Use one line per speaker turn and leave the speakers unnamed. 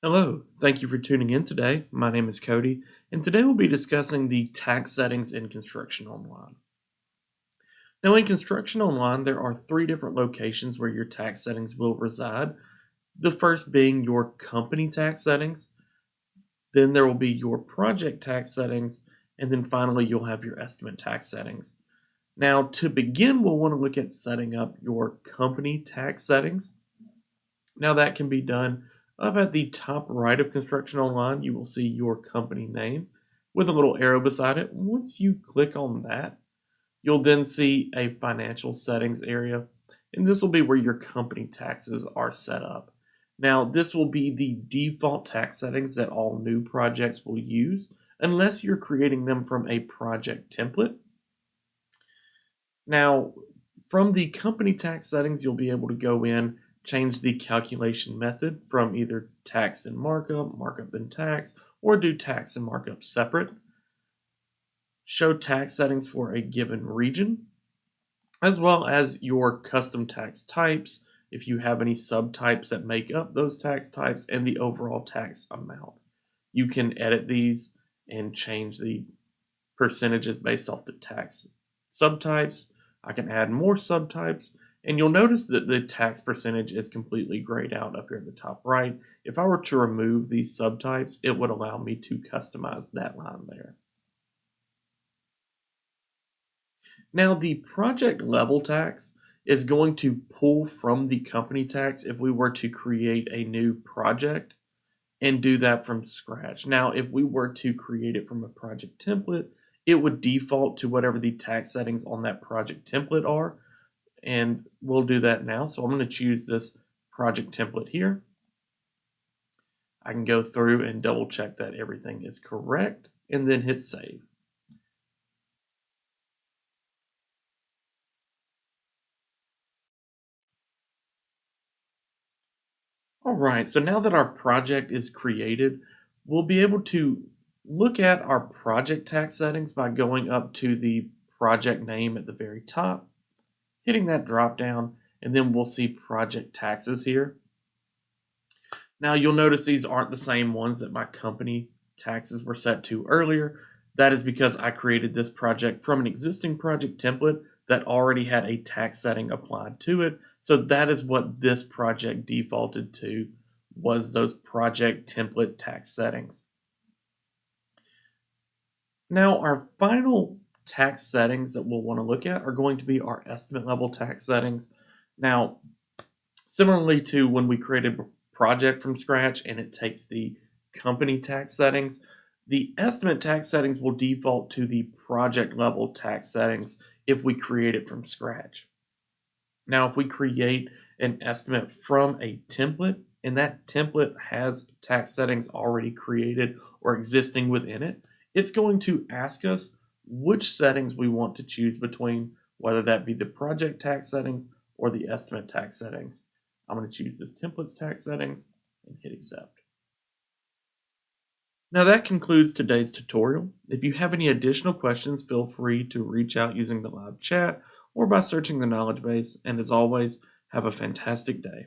Hello, thank you for tuning in today. My name is Cody, and today we'll be discussing the tax settings in Construction Online. Now, in Construction Online, there are three different locations where your tax settings will reside. The first being your company tax settings, then there will be your project tax settings, and then finally, you'll have your estimate tax settings. Now, to begin, we'll want to look at setting up your company tax settings. Now, that can be done up at the top right of Construction Online. You will see your company name with a little arrow beside it. Once you click on that, you'll then see a financial settings area, and this will be where your company taxes are set up. Now, this will be the default tax settings that all new projects will use, unless you're creating them from a project template. Now, from the company tax settings, you'll be able to go in, change the calculation method from either tax and markup, markup and tax, or do tax and markup separate. Show tax settings for a given region, as well as your custom tax types, if you have any subtypes that make up those tax types, and the overall tax amount. You can edit these and change the percentages based off the tax subtypes. I can add more subtypes, and you'll notice that the tax percentage is completely grayed out up here at the top right. If I were to remove these subtypes, it would allow me to customize that line there. Now, the project level tax is going to pull from the company tax if we were to create a new project and do that from scratch. Now, if we were to create it from a project template, it would default to whatever the tax settings on that project template are. And we'll do that now. So I'm going to choose this project template here. I can go through and double check that everything is correct and then hit save. All right, so now that our project is created, we'll be able to look at our project tax settings by going up to the project name at the very top, hitting that drop down, and then we'll see project taxes here. Now you'll notice these aren't the same ones that my company taxes were set to earlier. That is because I created this project from an existing project template that already had a tax setting applied to it. So that is what this project defaulted to, was those project template tax settings. Now our final tax settings that we'll want to look at are going to be our estimate level tax settings. Now, similarly to when we created a project from scratch and it takes the company tax settings, the estimate tax settings will default to the project level tax settings if we create it from scratch. Now, if we create an estimate from a template and that template has tax settings already created or existing within it, it's going to ask us which settings we want to choose between, whether that be the project tax settings or the estimate tax settings. I'm going to choose this templates tax settings and hit accept. Now that concludes today's tutorial. If you have any additional questions, feel free to reach out using the live chat or by searching the knowledge base. And as always, have a fantastic day.